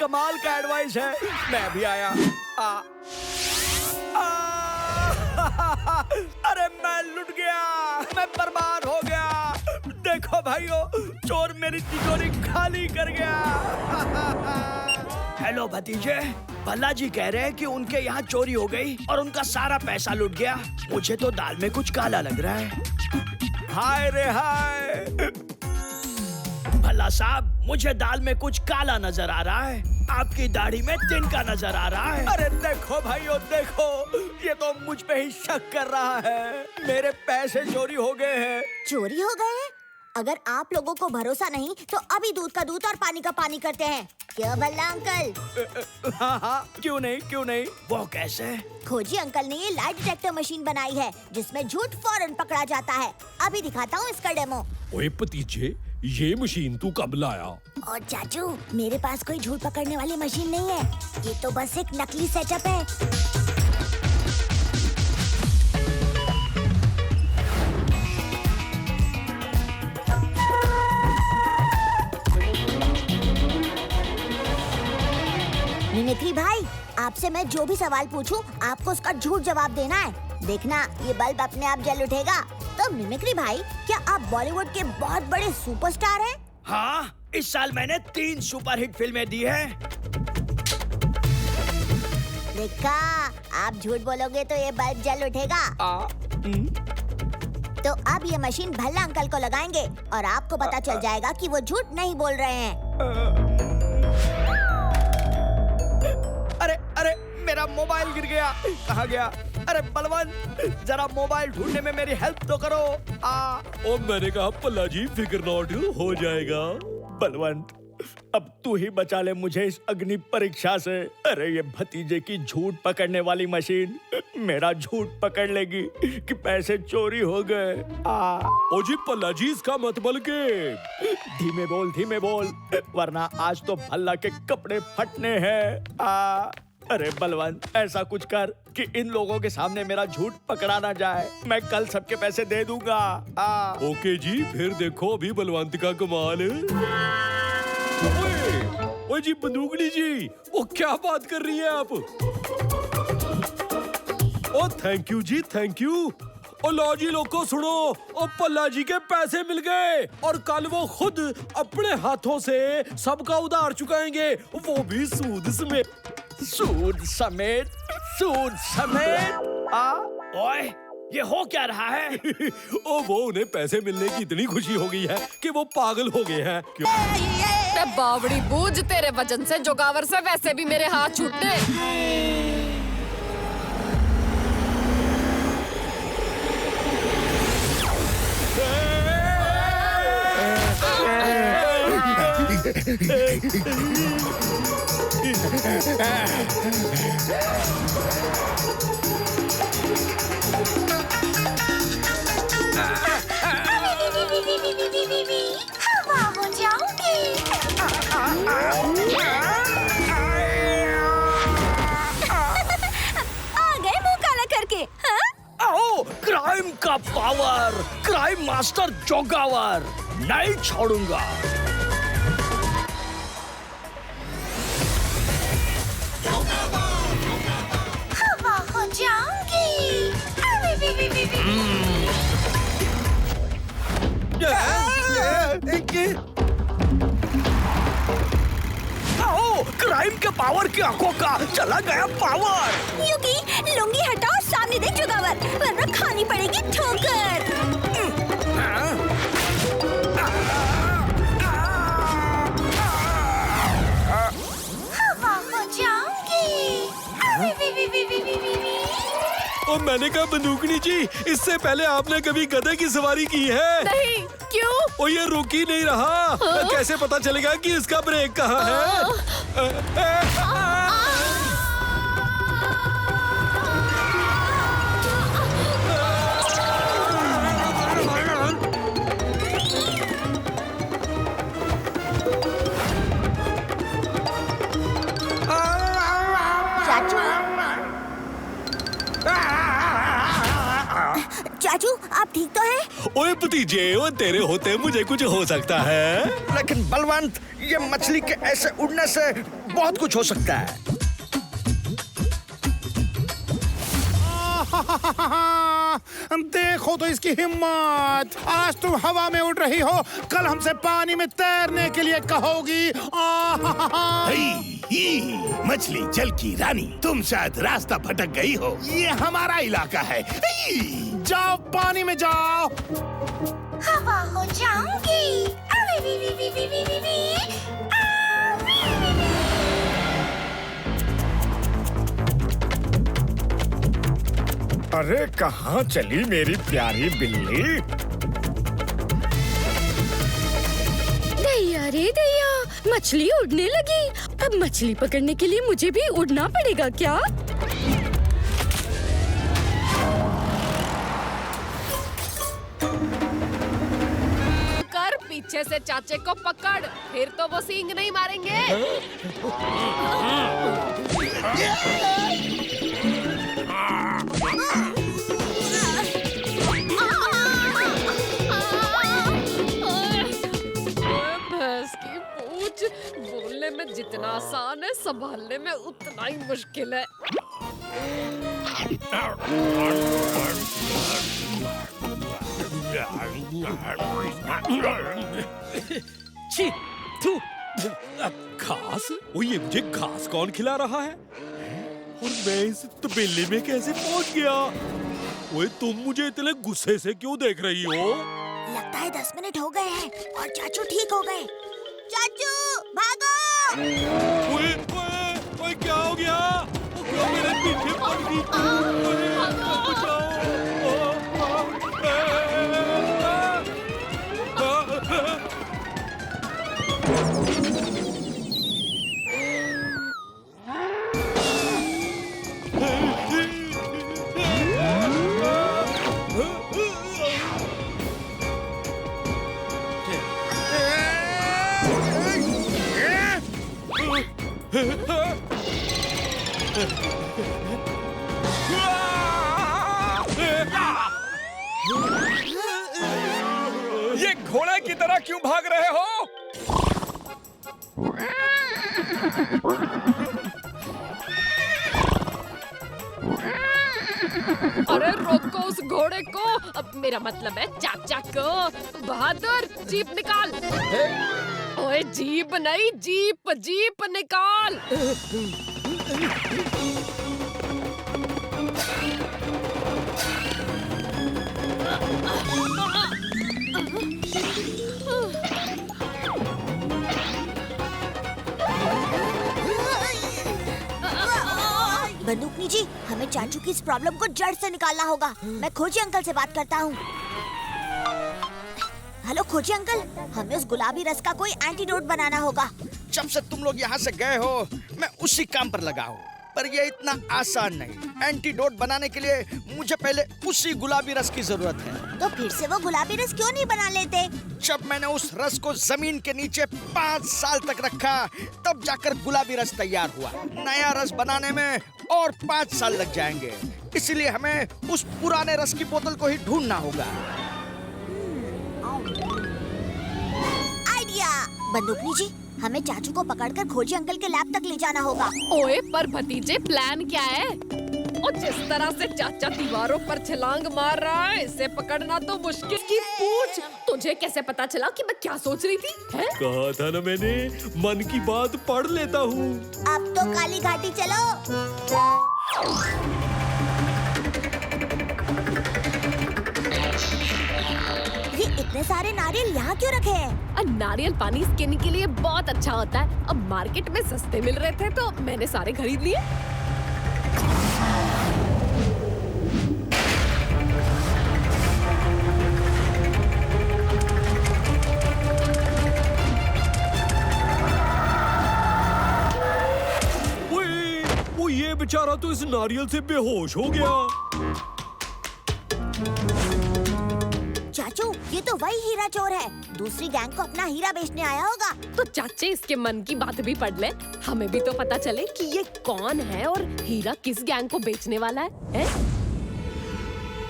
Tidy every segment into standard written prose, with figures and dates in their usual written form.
कमाल का एडवाइस है। मैं भी आया। अरे मैं लुट गया, मैं बर्बाद हो गया। देखो भाइयों, चोर मेरी तिजोरी खाली कर गया। हेलो भतीजे, भल्ला जी कह रहे हैं कि उनके यहाँ चोरी हो गई और उनका सारा पैसा लुट गया। मुझे तो दाल में कुछ काला लग रहा है। हाय रे हाय। भल्ला साहब, मुझे दाल में कुछ काला नजर आ रहा है। आपकी दाढ़ी में तिनका नजर आ रहा है। अरे देखो भाइयों देखो, ये तो मुझ पे ही शक कर रहा है। मेरे पैसे चोरी हो गए हैं। चोरी हो गए? अगर आप लोगों को भरोसा नहीं तो अभी दूध का दूध और पानी का पानी करते हैं। क्यों भल्ला अंकल? हाँ, क्यों नहीं। वो कैसे? खोजी अंकल ने ये लाई डिटेक्टर मशीन बनाई है जिसमें झूठ फौरन पकड़ा जाता है। अभी दिखाता हूँ इसका डेमो। ओए भतीजे, ये मशीन तू कब लाया? और चाचू, मेरे पास कोई झूठ पकड़ने वाली मशीन नहीं है। ये तो बस एक नकली सेटअप है। मिमिक्री भाई, आपसे मैं जो भी सवाल पूछूं, आपको उसका झूठ जवाब देना है। देखना, ये बल्ब अपने आप जल उठेगा। तो मिमिक्री भाई, क्या आप बॉलीवुड के बहुत बड़े सुपरस्टार हैं? हाँ, इस साल मैंने 3 सुपरहिट फिल्में दी हैं। देखा, आप झूठ बोलोगे तो ये बल्ब जल उठेगा। तो अब ये मशीन भल्ला अंकल को लगाएंगे और आपको पता चल जाएगा कि वो झूठ नहीं बोल रहे हैं। अरे मेरा मोबाइल गिर गया। कहाँ गया? अरे बलवंत, जरा मोबाइल ढूंढने में मेरी हेल्प तो करो। और मैंने कहा भल्ला जी, फिक्र नॉट, हो जाएगा। बलवंत, अब तू ही बचा ले मुझे इस अग्नि परीक्षा से। अरे ये भतीजे की झूठ पकड़ने वाली मशीन मेरा झूठ पकड़ लेगी कि पैसे चोरी हो गए। ओ जी भल्ला जी, इसका मत बल के। धीमे बोल, वरना आज तो भल्ला के कपड़े फटने हैं। अरे बलवंत, ऐसा कुछ कर कि इन लोगों के सामने मेरा झूठ पकड़ा ना जाए। मैं कल सबके पैसे दे दूंगा। ओके जी, फिर देखो अभी बलवंत का कमाल है। ओए जी बंदूकड़ी जी, वो क्या बात कर रही है आप? ओ thank you ji, thank you. ओ लो जी लोगों सुनो, ओ भल्ला जी के पैसे मिल गए और कल वो खुद अपने हाथों से सबका उधार चुकाएंगे, वो भी सूद समेत। सूद समेत? ओए, ये हो क्या रहा है? ओ वो उन्हें पैसे मिलने की इतनी खुशी हो गई है कि वो पागल हो गए हैं। क्यों? बावड़ी बूझ, तेरे वजन से जोगावर से वैसे भी मेरे हाथ छूटते। हवा हो जाऊंगी। आ गए मुंह काला करके। आओ, क्राइम का पावर, क्राइम मास्टर जोगावर, नहीं छोड़ूंगा। हवा हो जाऊंगी। आओ, क्राइम के पावर की आंखों का चला गया पावर। युगी, लुंगी हटाओ, सामने देख जोगावर, वरना खानी पड़ेगी ठोकर। हवा हो जाऊंगी। और मैंने कहा बंदूकनी जी, इससे पहले आपने कभी गधे की सवारी की है? नहीं, क्यों? और ये रुक ही नहीं रहा। कैसे पता चलेगा कि इसका ब्रेक कहाँ है? चाचू, आप आप ठीक तो हैं? ओए भतीजे, ओ तेरे होते मुझे कुछ हो सकता है। लेकिन बलवंत, ये मछली के ऐसे उड़ने से बहुत कुछ हो सकता है। देखो तो इसकी हिम्मत। आज तुम हवा में उड़ रही हो, कल हमसे पानी में तैरने के लिए कहोगी। मछली जल की रानी, तुम शायद रास्ता भटक गई हो। ये हमारा इलाका है। जाओ पानी में जाओ। हवा हो जाऊंगी। अरे कहाँ चली मेरी प्यारी बिल्ली? दैया रे दैया, मछली उड़ने लगी। अब मछली पकड़ने के लिए मुझे भी उड़ना पड़ेगा क्या? कर पीछे से चाचे को पकड़, फिर तो वो सींग नहीं मारेंगे। भैंस की पूंछ, बोलने में जितना आसान है, संभालने में उतना ही मुश्किल है। छी, थू, घास? ओ ये मुझे घास कौन खिला रहा है? और मैं इस तबेले में कैसे पहुंच गया? ओए तुम मुझे इतने गुस्से से क्यों देख रही हो? लगता है 10 मिनट हो गए हैं और चाचू ठीक हो गए। चाचू भागो! ओए ओए ओए क्या हो गया? वो क्यों मेरे पीछे पड़ गई? ओए, बचाओ! ये घोड़े की तरह क्यों भाग रहे हो? अरे रोको उस घोड़े को। अब मेरा मतलब है चाचा को। बहादुर, जीप निकाल। ओए जीप नहीं, जीप जीप निकाल। बंदूकनी जी, हमें चाचू की इस प्रॉब्लम को जड़ से निकालना होगा। मैं खोजी अंकल से बात करता हूँ। हेलो खोजी अंकल, हमें उस गुलाबी रस का कोई एंटीडोट बनाना होगा। जब से तुम लोग यहाँ से गए हो, मैं उसी काम पर लगा हूँ, पर ये इतना आसान नहीं। एंटीडोट बनाने के लिए मुझे पहले उसी गुलाबी रस की जरूरत है। तो फिर से वो गुलाबी रस क्यों नहीं बना लेते? जब मैंने उस रस को जमीन के नीचे 5 साल तक रखा, तब जाकर गुलाबी रस तैयार हुआ। नया रस बनाने में और 5 साल लग जाएंगे, इसलिए हमें उस पुराने रस की बोतल को ही ढूंढना होगा। आइडिया! बंदूकनी जी, हमें चाचू को पकड़कर खोजी अंकल के लैब तक ले जाना होगा। ओए पर भतीजे, प्लान क्या है? और जिस तरह से चाचा दीवारों पर छलांग मार रहा है, इसे पकड़ना तो मुश्किल की पूछ। तुझे कैसे पता चला कि मैं क्या सोच रही थी? है? कहा था ना मैंने, मन की बात पढ़ लेता हूँ। अब तो काली घाटी चलो। ये इतने सारे नारियल यहाँ क्यों रखे हैं? नारियल पानी स्किन के लिए बहुत अच्छा होता है। अब मार्केट में सस्ते मिल रहे थे तो मैंने सारे खरीद लिए। वो ये बेचारा तो इस नारियल से बेहोश हो गया। चाचू, ये तो वही हीरा चोर है। दूसरी गैंग को अपना हीरा बेचने आया होगा। तो चाचे इसके मन की बात भी पढ़ ले, हमें भी तो पता चले कि ये कौन है और हीरा किस गैंग को बेचने वाला है?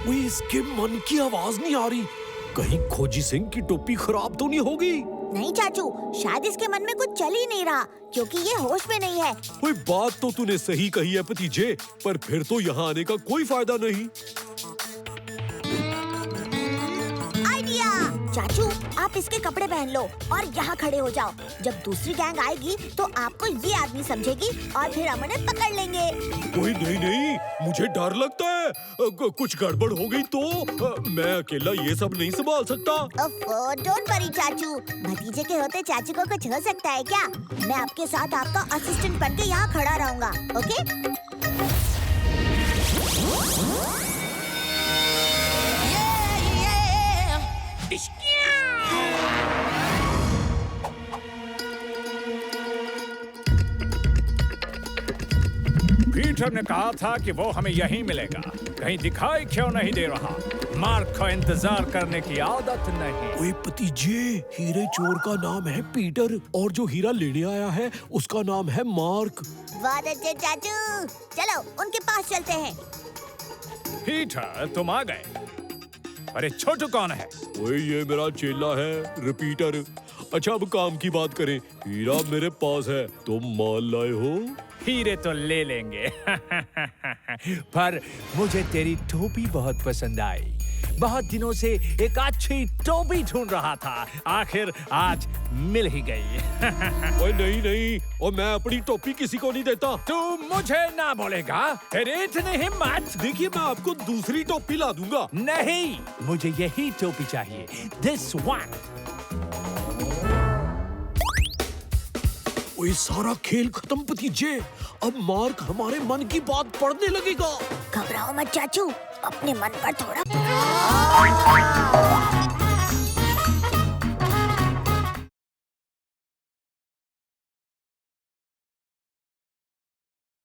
वो इसके मन की आवाज नहीं आ रही। कहीं खोजी सिंह की टोपी खराब तो नहीं होगी? नहीं चाचू, शायद इसके मन में कुछ चल ही नहीं रहा क्योंकि ये होश में नहीं है। कोई बात तो तूने सही कही है भतीजे, पर फिर तो यहाँ आने का कोई फायदा नहीं। आइडिया! चाचू, आप इसके कपड़े पहन लो और यहाँ खड़े हो जाओ। जब दूसरी गैंग आएगी तो आपको ये आदमी समझेगी और फिर हम उन्हें पकड़ लेंगे। कोई नहीं, मुझे डर लगता है कुछ गड़बड़ हो गई तो मैं अकेला ये सब नहीं संभाल सकता। डोंट वरी चाचू, भतीजे के होते चाचू को कुछ हो सकता है क्या? मैं आपके साथ आपका असिस्टेंट बन के यहाँ खड़ा रहूँगा, ओके? पीटर ने कहा था कि वो हमें यहीं मिलेगा। कहीं दिखाई क्यों नहीं दे रहा? मार्क को इंतजार करने की आदत नहीं। ओए भतीजे, हीरे चोर का नाम है पीटर और जो हीरा लेने आया है उसका नाम है मार्क। बहुत अच्छे चाचू, चलो उनके पास चलते हैं। पीटर, तुम आ गए। अरे छोटू कौन है? ओए ये मेरा चेला है रिपीटर। अच्छा अब काम की बात करें। हीरा मेरे पास है, तुम माल लाए हो? हीरे तो ले लेंगे पर मुझे तेरी टोपी बहुत पसंद आई। बहुत दिनों से एक अच्छी टोपी ढूंढ रहा था, आखिर आज मिल ही गई। ओए नहीं, और मैं अपनी टोपी किसी को नहीं देता। तू मुझे ना बोलेगा? तेरी इतनी हिम्मत? देखिए मैं आपको दूसरी टोपी ला दूंगा। नहीं, मुझे यही टोपी चाहिए, दिस वन। ओए सारा खेल खत्म भतीजे, अब मार्क हमारे मन की बात पढ़ने लगेगा। घबराओ मत चाचू, अपने मन पर थोड़ा